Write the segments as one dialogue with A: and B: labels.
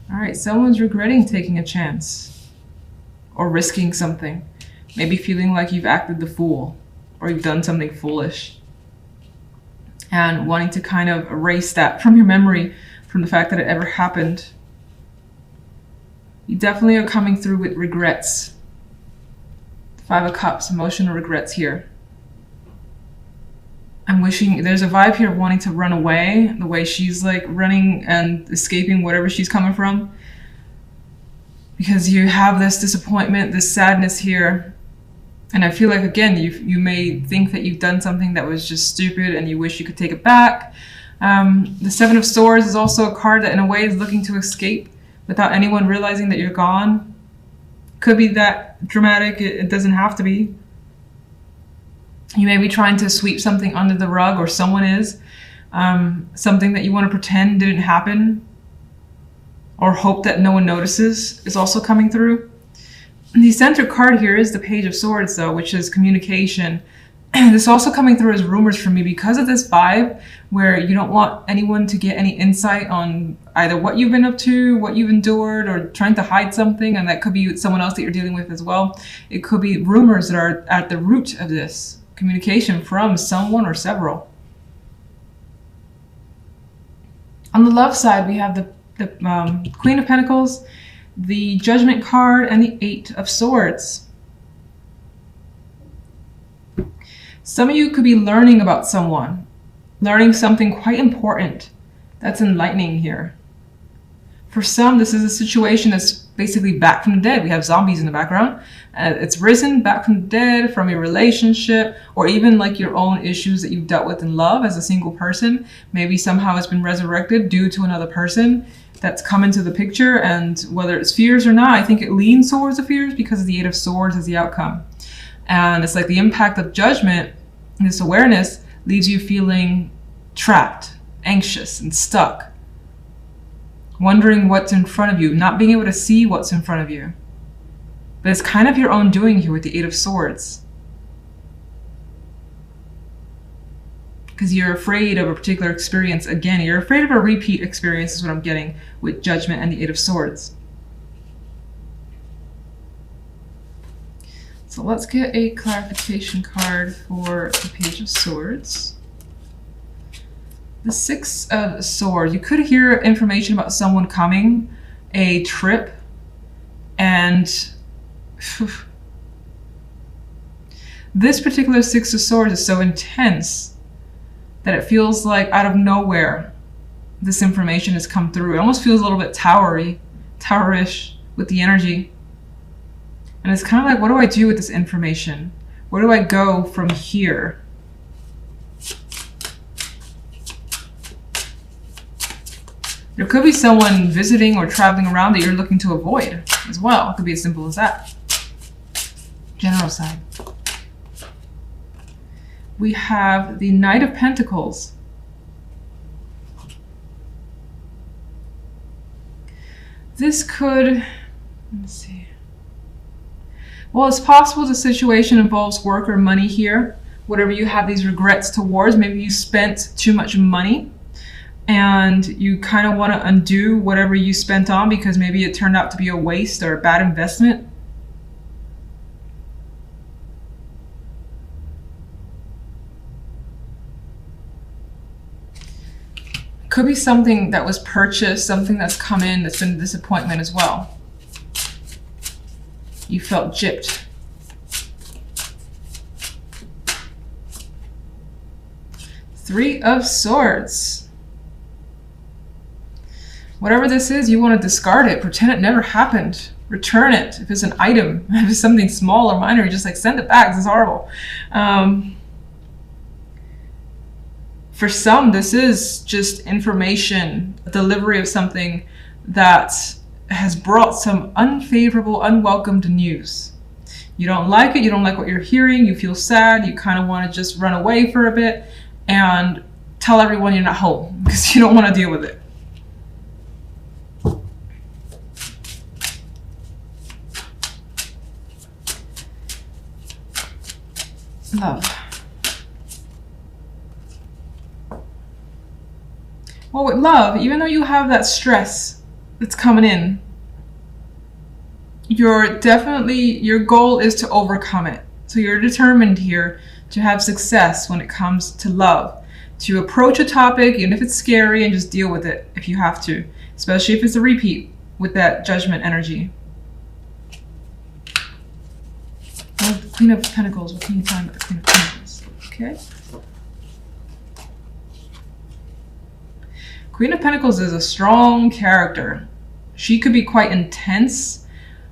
A: All right, someone's regretting taking a chance or risking something. Maybe feeling like you've acted the fool or you've done something foolish. And wanting to kind of erase that from your memory, from the fact that it ever happened. You definitely are coming through with regrets. 5 of Cups, emotional regrets here. I'm wishing, there's a vibe here of wanting to run away, the way she's like running and escaping whatever she's coming from. Because you have this disappointment, this sadness here. And I feel like, again, you may think that you've done something that was just stupid and you wish you could take it back. The 7 of Swords is also a card that in a way is looking to escape without anyone realizing that you're gone. Could be that dramatic, it doesn't have to be. You may be trying to sweep something under the rug, or someone is. Something that you want to pretend didn't happen, or hope that no one notices, is also coming through. The center card here is the Page of Swords, though, which is communication. This is also coming through as rumors for me because of this vibe where you don't want anyone to get any insight on either what you've been up to, what you've endured, or trying to hide something, and that could be someone else that you're dealing with as well. It could be rumors that are at the root of this. Communication from someone or several. On the love side, we have the Queen of Pentacles, the Judgment card, and the 8 of Swords. Some of you could be learning about someone, learning something quite important. That's enlightening here. For some, this is a situation that's basically back from the dead. We have zombies in the background. It's risen back from the dead, from a relationship, or even like your own issues that you've dealt with in love as a single person. Maybe somehow it's been resurrected due to another person that's come into the picture. And whether it's fears or not, I think it leans towards the fears because the 8 of Swords is the outcome. And it's like the impact of judgment, this awareness, leaves you feeling trapped, anxious, and stuck. Wondering what's in front of you, not being able to see what's in front of you. But it's kind of your own doing here with the 8 of Swords. Because you're afraid of a particular experience. Again, you're afraid of a repeat experience is what I'm getting with Judgment and the 8 of Swords. So let's get a clarification card for the Page of Swords. The 6 of Swords. You could hear information about someone coming, a trip, and this particular 6 of Swords is so intense that it feels like out of nowhere this information has come through. It almost feels a little bit towerish with the energy. And it's kind of like, what do I do with this information? Where do I go from here? There could be someone visiting or traveling around that you're looking to avoid as well. It could be as simple as that. General side. We have the Knight of Pentacles. This could, let's see. Well, it's possible the situation involves work or money here. Whatever you have these regrets towards, maybe you spent too much money and you kind of want to undo whatever you spent on because maybe it turned out to be a waste or a bad investment. Could be something that was purchased, something that's come in that's been a disappointment as well. You felt gypped. Three of Swords. Whatever this is, you want to discard it. Pretend it never happened. Return it. If it's an item, if it's something small or minor, you just like send it back. This is horrible. For some, this is just information, a delivery of something that has brought some unfavorable, unwelcomed news. You don't like it, you don't like what you're hearing, you feel sad, you kind of want to just run away for a bit and tell everyone you're not home because you don't want to deal with it. Love. Well, with love, even though you have that stress that's coming in. Your goal is to overcome it. So you're determined here to have success when it comes to love, to approach a topic, even if it's scary, and just deal with it if you have to, especially if it's a repeat with that judgment energy. The Queen of Pentacles. What can you find about the Queen of Pentacles? Okay. Queen of Pentacles is a strong character. She could be quite intense,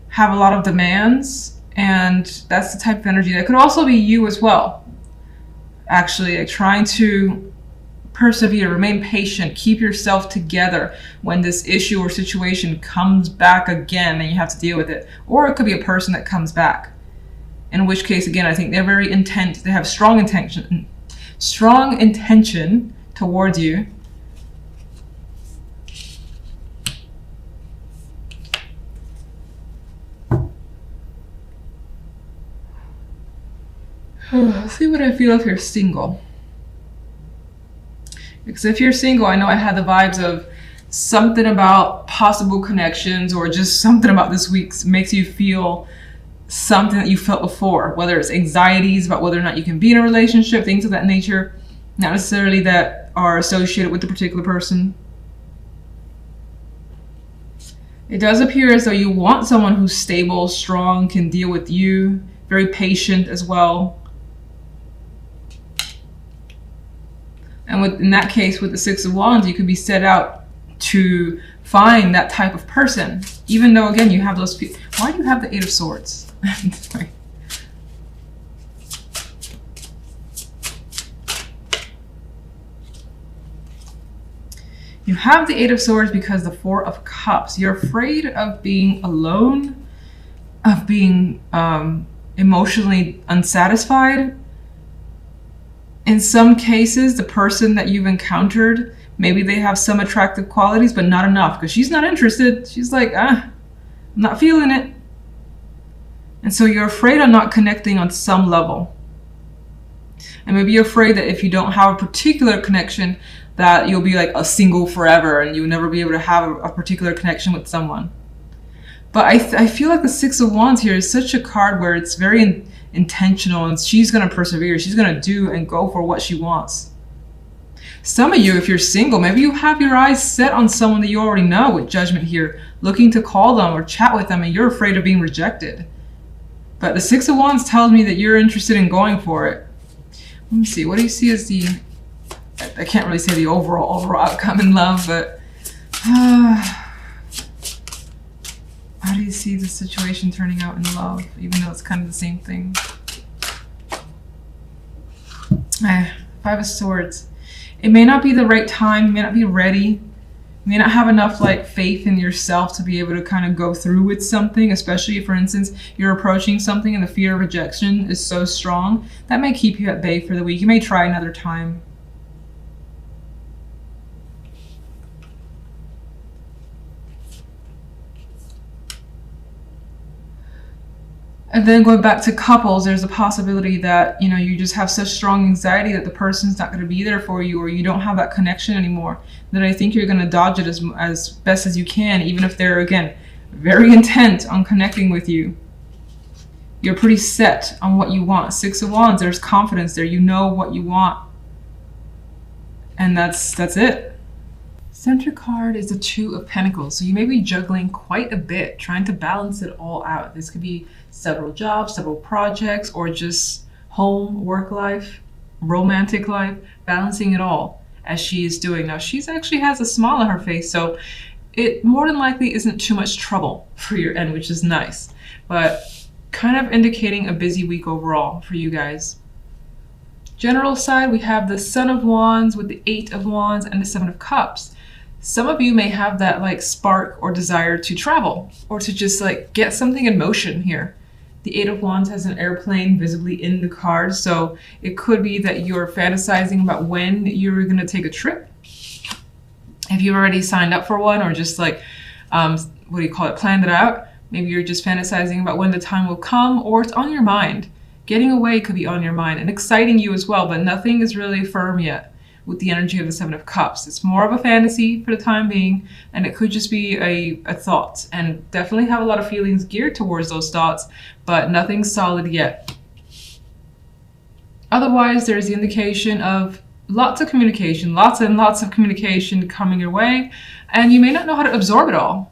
A: have a lot of demands, and that's the type of energy that could also be you as well. Actually, like trying to persevere, remain patient, keep yourself together when this issue or situation comes back again and you have to deal with it. Or it could be a person that comes back. In which case, again, I think they're very intent. They have strong intention towards you. Let's see what I feel if you're single. Because if you're single, I know I had the vibes of something about possible connections, or just something about this week makes you feel something that you felt before, whether it's anxieties about whether or not you can be in a relationship, things of that nature, not necessarily that are associated with the particular person. It does appear as though you want someone who's stable, strong, can deal with you, very patient as well. And in that case, with the Six of Wands, you could be set out to find that type of person. Even though, again, you have those people. Why do you have the Eight of Swords? Sorry. You have the Eight of Swords because the Four of Cups. You're afraid of being alone, of being emotionally unsatisfied. In some cases, the person that you've encountered, maybe they have some attractive qualities, but not enough, because she's not interested. She's like, I'm not feeling it. And so you're afraid of not connecting on some level. And maybe you're afraid that if you don't have a particular connection, that you'll be like a single forever and you'll never be able to have a particular connection with someone. But I feel like the Six of Wands here is such a card where it's very intentional, and she's going to persevere. She's going to do and go for what she wants. Some of you, if you're single, maybe you have your eyes set on someone that you already know with Judgment here, looking to call them or chat with them, and you're afraid of being rejected. But the Six of Wands tells me that you're interested in going for it. Let me see. What do you see as the... I can't really say the overall outcome in love, but... how do you see the situation turning out in love, even though it's kind of the same thing? Five of Swords. It may not be the right time, you may not be ready, you may not have enough like faith in yourself to be able to kind of go through with something, especially if, for instance, you're approaching something and the fear of rejection is so strong. That may keep you at bay for the week. You may try another time. And then going back to couples, there's a possibility that, you know, you just have such strong anxiety that the person's not going to be there for you, or you don't have that connection anymore, that I think you're going to dodge it as best as you can, even if they're, again, very intent on connecting with you. You're pretty set on what you want. Six of Wands, there's confidence there. You know what you want. And that's it. Center card is the Two of Pentacles. So you may be juggling quite a bit, trying to balance it all out. This could be several jobs, several projects, or just home, work life, romantic life, balancing it all as she is doing. Now, she's actually has a smile on her face, so it more than likely isn't too much trouble for your end, which is nice, but kind of indicating a busy week overall for you guys. General side, we have the Son of Wands with the Eight of Wands and the Seven of Cups. Some of you may have that like spark or desire to travel or to just like get something in motion here. The Eight of Wands has an airplane visibly in the card, so it could be that you're fantasizing about when you're going to take a trip. If you've already signed up for one, or just like, what do you call it, planned it out. Maybe you're just fantasizing about when the time will come, or it's on your mind. Getting away could be on your mind and exciting you as well, but nothing is really firm yet. with the energy of the Seven of Cups. It's more of a fantasy for the time being, and it could just be a thought, and definitely have a lot of feelings geared towards those thoughts, but nothing solid yet. Otherwise, there's the indication of lots of communication, lots and lots of communication coming your way, and you may not know how to absorb it all.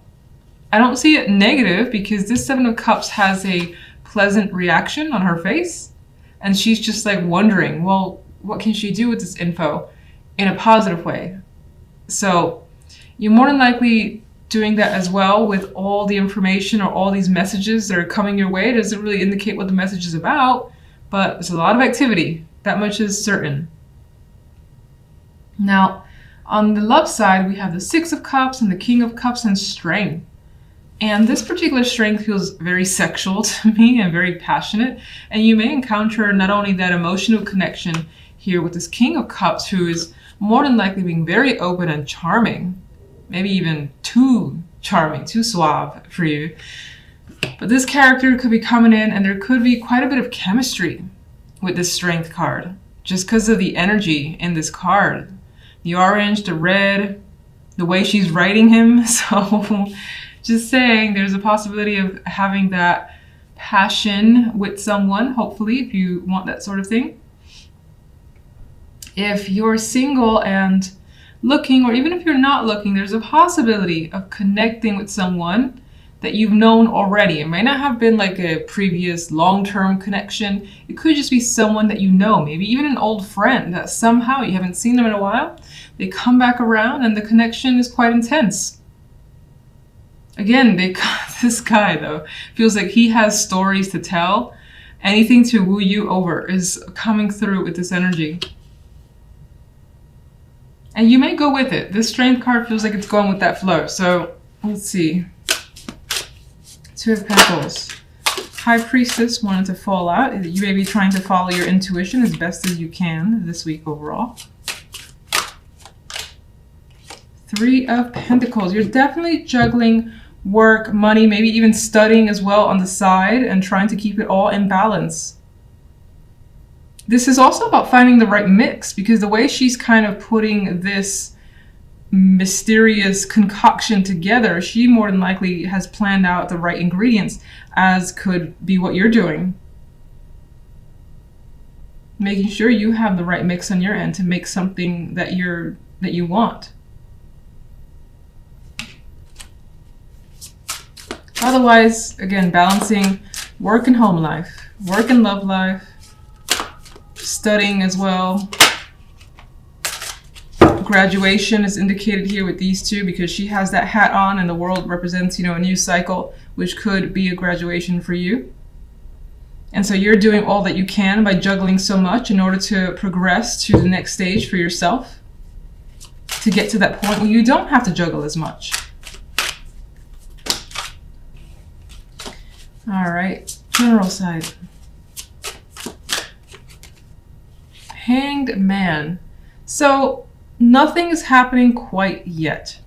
A: I don't see it negative because this Seven of Cups has a pleasant reaction on her face, and she's just like wondering, well, what can she do with this info in a positive way? So you're more than likely doing that as well with all the information or all these messages that are coming your way. It doesn't really indicate what the message is about, but there's a lot of activity. That much is certain. Now, on the love side, we have the Six of Cups and the King of Cups and strength. And this particular strength feels very sexual to me and very passionate. And you may encounter not only that emotional connection here with this King of Cups, who is more than likely being very open and charming, maybe even too charming, too suave for you. But this character could be coming in, and there could be quite a bit of chemistry with this strength card, just because of the energy in this card. The orange, the red, the way she's writing him. So just saying, there's a possibility of having that passion with someone, hopefully, if you want that sort of thing. If you're single and looking, or even if you're not looking, there's a possibility of connecting with someone that you've known already. It might not have been like a previous long-term connection. It could just be someone that you know, maybe even an old friend that somehow you haven't seen them in a while. They come back around and the connection is quite intense. Again, this guy though feels like he has stories to tell. Anything to woo you over is coming through with this energy. And you may go with it. This strength card feels like it's going with that flow. So let's see. Two of Pentacles. High Priestess wanted to fall out. You may be trying to follow your intuition as best as you can this week overall. Three of Pentacles. You're definitely juggling work, money, maybe even studying as well on the side and trying to keep it all in balance. This is also about finding the right mix, because the way she's kind of putting this mysterious concoction together, she more than likely has planned out the right ingredients, as could be what you're doing. Making sure you have the right mix on your end to make something that you want. Otherwise, again, balancing work and home life, work and love life, studying as well. Graduation is indicated here with these two because she has that hat on and the world represents, a new cycle, which could be a graduation for you. And so you're doing all that you can by juggling so much in order to progress to the next stage for yourself, to get to that point where you don't have to juggle as much. All right, general side. Hanged Man. So nothing is happening quite yet.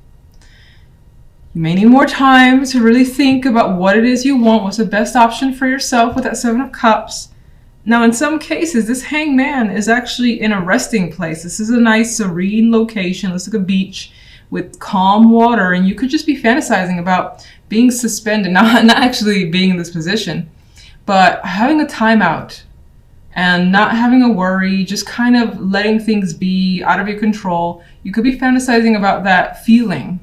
A: You may need more time to really think about what it is you want, what's the best option for yourself with that Seven of Cups. Now, in some cases, this Hanged Man is actually in a resting place. This is a nice, serene location. Looks like a beach with calm water, and you could just be fantasizing about being suspended, not actually being in this position, but having a timeout and not having a worry, just kind of letting things be out of your control. You could be fantasizing about that feeling.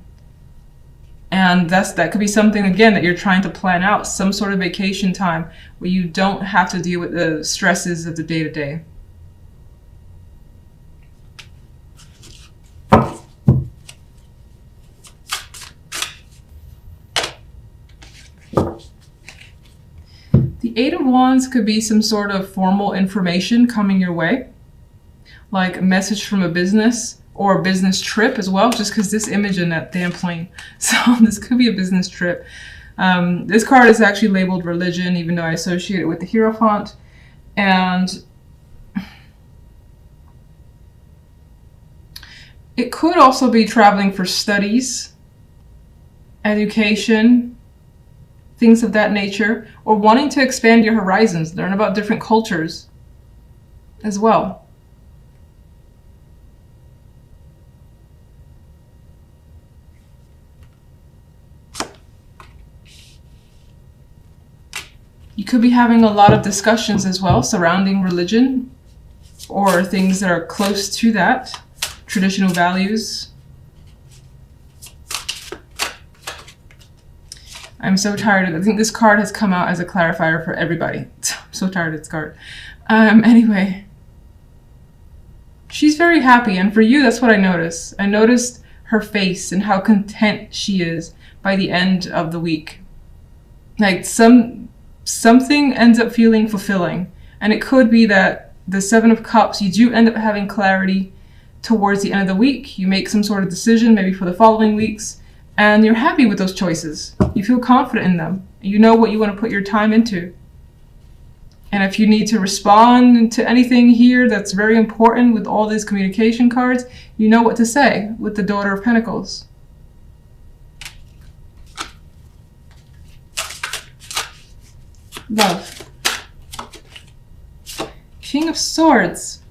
A: And that could be something, again, that you're trying to plan out, some sort of vacation time where you don't have to deal with the stresses of the day-to-day. The Eight of Wands could be some sort of formal information coming your way, like a message from a business or a business trip as well, just because this image in that damn plane. So this could be a business trip. This card is actually labeled religion, even though I associate it with the Hierophant. And it could also be traveling for studies, education, things of that nature, or wanting to expand your horizons, learn about different cultures as well. You could be having a lot of discussions as well surrounding religion or things that are close to that, traditional values. I'm so tired of it. I think this card has come out as a clarifier for everybody. I'm so tired of this card. Anyway, she's very happy, and for you, that's what I noticed. I noticed her face and how content she is by the end of the week. Like something ends up feeling fulfilling, and it could be that the Seven of Cups, you do end up having clarity towards the end of the week. You make some sort of decision, maybe for the following weeks, and you're happy with those choices. You feel confident in them. You know what you want to put your time into. And if you need to respond to anything here that's very important with all these communication cards, you know what to say with the Daughter of Pentacles. Love. King of Swords.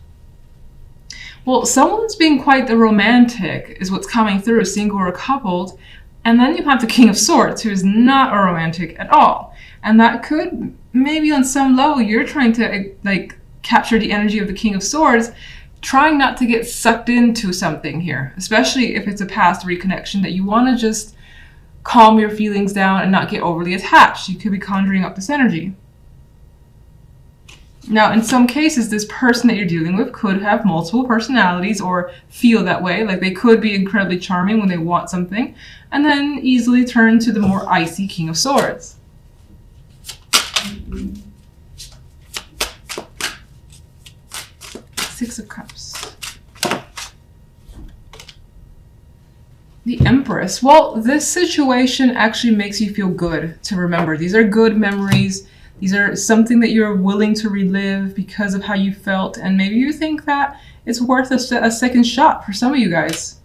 A: Well, someone's being quite the romantic is what's coming through, single or coupled. And then you have the King of Swords, who is not a romantic at all. And that could, maybe on some level, you're trying to like capture the energy of the King of Swords, trying not to get sucked into something here, especially if it's a past reconnection that you want to just calm your feelings down and not get overly attached. You could be conjuring up this energy. Now, in some cases, this person that you're dealing with could have multiple personalities or feel that way. Like they could be incredibly charming when they want something and then easily turn to the more icy King of Swords. Six of Cups. The Empress. Well, this situation actually makes you feel good to remember. These are good memories. These are something that you're willing to relive because of how you felt. And maybe you think that it's worth a second shot for some of you guys.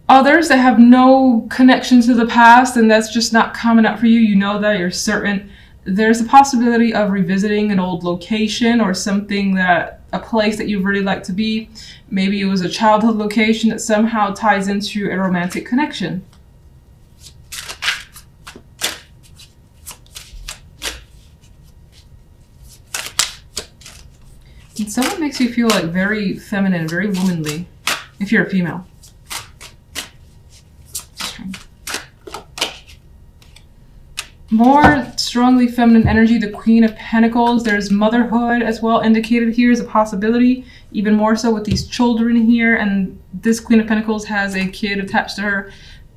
A: Others that have no connection to the past and that's just not coming up for you, you know that, you're certain. There's a possibility of revisiting an old location or something that, a place that you'd really like to be. Maybe it was a childhood location that somehow ties into a romantic connection. And someone makes you feel like very feminine, very womanly, if you're a female. More strongly feminine energy, the Queen of Pentacles. There's motherhood as well indicated here as a possibility, even more so with these children here. And this Queen of Pentacles has a kid attached to her.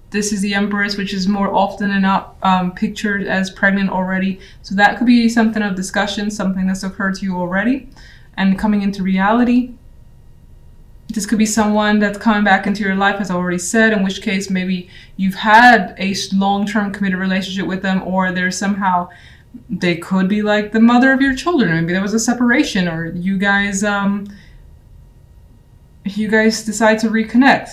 A: This is the Empress, which is more often than not pictured as pregnant already. So that could be something of discussion, something that's occurred to you already and coming into reality. This could be someone that's coming back into your life, as I already said, in which case maybe you've had a long-term committed relationship with them, or there's somehow, they could be like the mother of your children. Maybe there was a separation, or you guys decide to reconnect.